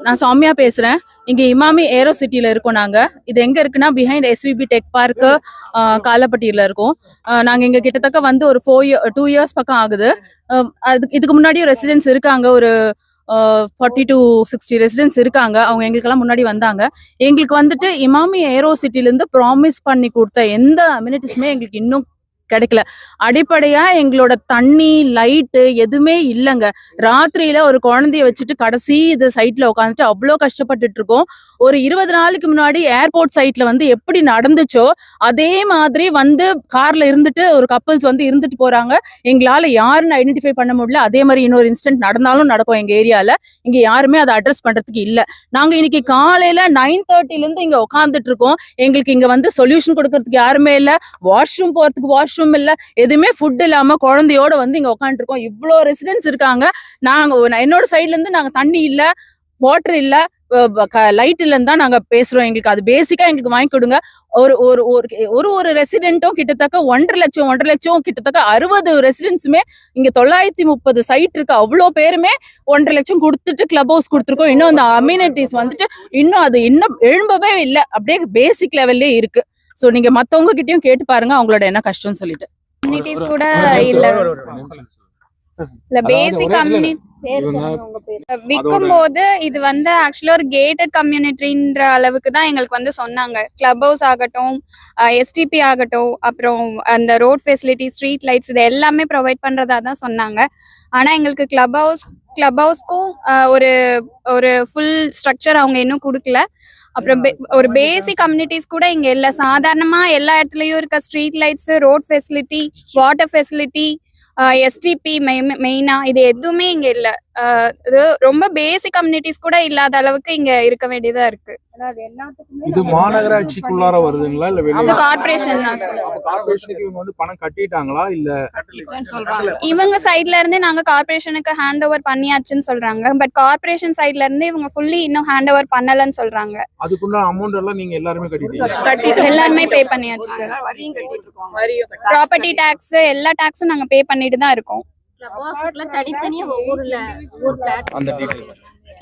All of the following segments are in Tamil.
நான் சௌமியா பேசுறேன். இங்க இமாமி ஏரோ சிட்டில இருக்கோம் நாங்க. இது எங்க இருக்குன்னா பிஹைண்ட் எஸ்விபி டெக் பார்க் காலப்பட்டியில இருக்கோம். நாங்க இங்க கிட்டத்தட்ட வந்து ஒரு 2 இயர்ஸ் பக்கம் ஆகுது. இதுக்கு முன்னாடியும் ரெசிடென்ட்ஸ் இருக்காங்க. ஒரு 40 to 60 ரெசிடென்ட்ஸ் இருக்காங்க. அவங்க எங்களுக்கெல்லாம் முன்னாடி வந்தாங்க. எங்களுக்கு வந்துட்டு இமாமி ஏரோ சிட்டில இருந்து ப்ராமிஸ் பண்ணி கொடுத்த எந்த அம்யூனிட்டிஸுமே எங்களுக்கு இன்னும் கிடைக்கல. அடிப்படையா எங்களோட தண்ணி, லைட்டு எதுவுமே இல்லைங்க. ராத்திரியில ஒரு குழந்தைய வச்சுட்டு கடைசி இது சைட்ல உட்காந்துட்டு அவ்வளோ கஷ்டப்பட்டுட்டு இருக்கோம். ஒரு 20 நாளைக்கு முன்னாடி ஏர்போர்ட் சைட்ல வந்து எப்படி நடந்துச்சோ அதே மாதிரி வந்து கார்ல இருந்துட்டு ஒரு கப்பல்ஸ் வந்து இருந்துட்டு போறாங்க. எங்களால யாருன்னு ஐடென்டிஃபை பண்ண முடியல. அதே மாதிரி இன்னொரு இன்சிடென்ட் நடந்தாலும் நடக்கும் எங்க ஏரியால. இங்க யாருமே அதை அட்ரஸ் பண்றதுக்கு இல்ல. நாங்க இன்னைக்கு காலையில 9:30ல இருந்து இங்க உட்காந்துட்டு இருக்கோம். எங்களுக்கு இங்க வந்து சொல்யூஷன் கொடுக்கறதுக்கு யாருமே இல்ல. வாஷ்ரூம் போறதுக்கு வாஷ்ரூம் இல்ல. எதுவுமே ஃபுட் இல்லாம குழந்தையோட வந்து இங்க உட்காந்துட்டு இருக்கோம். இவ்வளோ ரெசிடென்ட்ஸ் இருக்காங்க. என்னோட சைட்ல இருந்து நாங்க தண்ணி இல்ல, வாட்டர் இல்ல, லைட் இல்லன்னு தான் நாங்க பேசுறோம். எங்களுக்கு அது பேசிக்கா எங்களுக்கு வாங்கி கொடுங்க. ஒரு ஒரு ஒரு ரெசிடென்ட்டும் கிட்டத்தட்ட 1.5 லட்சம் கிட்டத்தட்ட 60 ரெசிடென்ட்ஸுமே இங்க 930 சைட் இருக்கு. அவ்வளோ பேருமே 1.5 லட்சம் கொடுத்துட்டு கிளப் ஹவுஸ் கொடுத்துருக்கோம். இன்னும் அந்த அம்யூனிட்டிஸ் வந்துட்டு இன்னும் அது இன்னும் எழும்பவே இல்லை. அப்படியே பேசிக் லெவல்லே இருக்கு. ஸோ நீங்க மத்தவங்க கிட்டயும் கேட்டு பாருங்க அவங்களோட என்ன கஷ்டம்னு சொல்லிட்டு. கம்யூனிட்டிஸ் கூட இல்ல பேசிக் கம்யூனிட்டி விற்கும் போது இது வந்து ஆக்சுவலா ஒரு கேட்டட் கம்யூனிட்டின்ற அளவுக்கு தான் எங்களுக்கு வந்து சொன்னாங்க. கிளப் ஹவுஸ் ஆகட்டும், எஸ்டிபி ஆகட்டும், அப்புறம் அந்த ரோட் ஃபெசிலிட்டி, ஸ்ட்ரீட் லைட்ஸ், இது எல்லாமே ப்ரொவைட் பண்றதா தான் சொன்னாங்க. ஆனா எங்களுக்கு கிளப் ஹவுஸ்க்கும் ஒரு ஒரு ஃபுல் ஸ்ட்ரக்சர் அவங்க இன்னும் கொடுக்கல. அப்புறம் ஒரு பேசிக் கம்யூனிட்டிஸ் கூட இங்க இல்ல. சாதாரணமா எல்லா இடத்துலயும் இருக்க street lights, road facility, water facility, SDP மெயினா இது எதுவுமே இங்க இல்ல. இது ரொம்ப பேசிக் கம்யூனிட்டிஸ் கூட இல்லாத அளவுக்கு இங்க இருக்க வேண்டியதா இருக்கு. இது மாநகராட்சிக்குள்ளார வருதுங்களா இல்ல வெளிய கார்ப்பரேஷன் தான். கார்ப்பரேஷனுக்கு இவங்க வந்து பணம் கட்டிட்டாங்களா இல்ல சொல்றாங்க. இவங்க சைடுல இருந்து நாங்க கார்ப்பரேஷனுக்கு ஹேண்ட் ஓவர் பண்ணியாச்சுன்னு சொல்றாங்க. பட் கார்ப்பரேஷன் சைடுல இருந்து இவங்க ஃபுல்லி இன்னும் ஹேண்ட் ஓவர் பண்ணலன்னு சொல்றாங்க. அதுக்குள்ள அமௌண்ட் எல்லாம் நீங்க எல்லாரும் கட்டிட்டீங்க? எல்லாமே பே பண்ணியாச்சு சார். ப்ராப்பர்ட்டி டாக்ஸ் எல்லா டாக்ஸும் நாங்க பே பண்ணிட்டு தான் இருக்கோம்.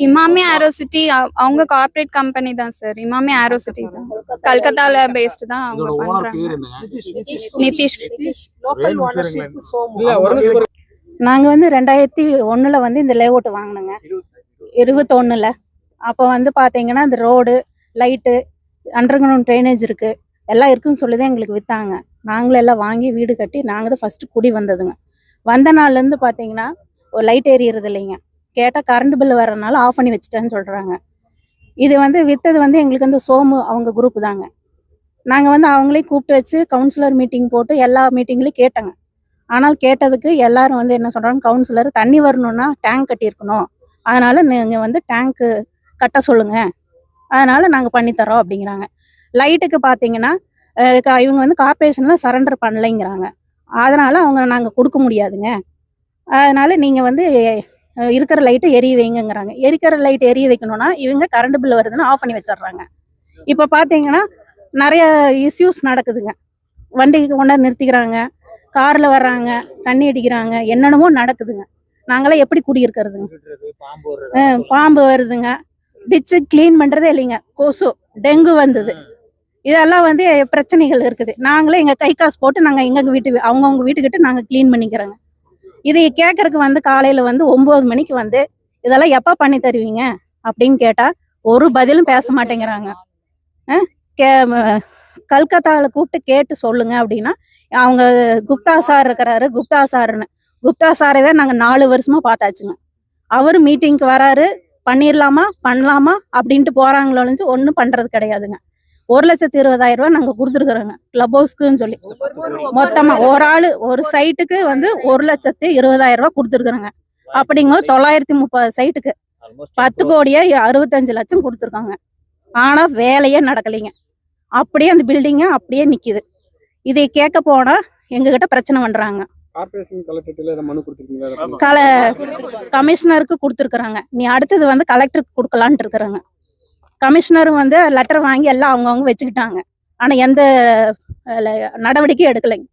இமாமி ஏரோ சிட்டி அவங்க கார்ப்பரேட் கம்பெனி தான் சார். இமாமி ஏரோ சிட்டி தான் கல்கத்தால பேஸ்ட் தான் அவங்க பண்றாங்க. நிதிஷ். நாங்க வந்து 2001 வந்து இந்த லேஅவுட் வாங்கினோங்க. 21 அப்போ வந்து பாத்தீங்கன்னா இந்த road, light, under ground drainage இருக்கு, எல்லாம் இருக்குன்னு சொல்லிதான் எங்களுக்கு வித்தாங்க. நாங்களும் எல்லாம் வாங்கி வீடு கட்டி நாங்க தான் ஃபர்ஸ்ட் குடி வந்ததுங்க. வந்த நாள்ல இருந்து பாத்தீங்கன்னா ஒரு லைட் எரியறது இல்லைங்க. கேட்டா கரண்ட் பில் வரனால ஆஃப் பண்ணி வச்சுட்டேன்னு சொல்றாங்க. இது வந்து வித்தது வந்து எங்களுக்கு வந்து சோமு அவங்க குரூப் தாங்க. நாங்க வந்து அவங்களே கூப்பிட்டு வச்சு கவுன்சிலர் மீட்டிங் போட்டு எல்லா மீட்டிங்லயும் கேட்டோங்க. ஆனால் கேட்டதுக்கு எல்லாரும் வந்து என்ன சொல்றாங்க, கவுன்சிலர் தண்ணி வரணும்னா டேங்க் கட்டியிருக்கணும், அதனால நீங்க வந்து டேங்க்கு கட்ட சொல்லுங்க, அதனால நாங்க பண்ணித்தரோம் அப்படிங்கிறாங்க. லைட்டுக்கு பாத்தீங்கன்னா இவங்க வந்து கார்பரேஷன்ல சரண்டர் பண்ணலைங்கிறாங்க. அதனால அவங்க நாங்க கொடுக்க முடியாதுங்க, அதனால நீங்க வந்து இருக்கிற லைட்டை எரிய வைங்கிறாங்க. இருக்கிற லைட் எரிய வைக்கணும்னா இவங்க கரண்ட் பில் வருதுன்னு ஆஃப் பண்ணி வச்சிடுறாங்க. இப்போ பார்த்தீங்கன்னா நிறைய இஷ்யூஸ் நடக்குதுங்க. வண்டிக்கு கொண்டா நிறுத்திக்கிறாங்க, கார்ல வர்றாங்க, தண்ணி அடிக்கிறாங்க, என்னென்னமோ நடக்குதுங்க. நாங்களாம் எப்படி குடியிருக்கிறதுங்க? பாம்பு வருதுங்க, டிச்சு கிளீன் பண்றதே இல்லைங்க, கொசு, டெங்கு வந்தது, இதெல்லாம் வந்து பிரச்சனைகள் இருக்குது. நாங்களே எங்க கை காசு போட்டு நாங்க எங்க வீட்டு அவங்கவுங்க வீட்டுக்கிட்ட நாங்க கிளீன் பண்ணிக்கிறோங்க. இதை கேட்கறதுக்கு வந்து காலையில வந்து 9 மணிக்கு வந்து இதெல்லாம் எப்ப பண்ணி தருவீங்க அப்படின்னு கேட்டா ஒரு பதிலும் பேச மாட்டேங்கிறாங்க. கல்கத்தாவில் கூப்பிட்டு கேட்டு சொல்லுங்க அப்படின்னா அவங்க குப்தா சார் இருக்கிறாரு, குப்தா சாரவே நாங்க 4 வருஷமா பார்த்தாச்சுங்க. அவரு மீட்டிங்க்கு வராரு, பண்ணலாமா அப்படின்ட்டு போறாங்களோ ஒன்றும் பண்றது கிடையாதுங்க. 1,20,000 நாங்க கொடுத்துருக்குறோங்க கிளப் ஹவுஸ்க்குன்னு சொல்லி. மொத்தமா ஒரு ஆளு ஒரு சைட்டுக்கு வந்து 1,20,000 கொடுத்துருக்குறோங்க. அப்படிங்கும்போது 930 சைட்டுக்கு 10,65,00,000 கொடுத்துருக்காங்க. ஆனா வேலையே நடக்கலைங்க. அப்படியே அந்த பில்டிங்க அப்படியே நிக்குது. இதை கேட்க போனா எங்ககிட்ட பிரச்சனை பண்றாங்க. கமிஷனருக்கு கொடுத்துருக்குறாங்க. நீ அடுத்தது வந்து கலெக்டருக்கு கொடுக்கலான்ட்டு இருக்கிறாங்க. கமிஷனரும் வந்து லெட்டர் வாங்கி எல்லாம் அவங்கவுங்க வச்சுக்கிட்டாங்க. ஆனா எந்த நடவடிக்கையும் எடுக்கலைங்க.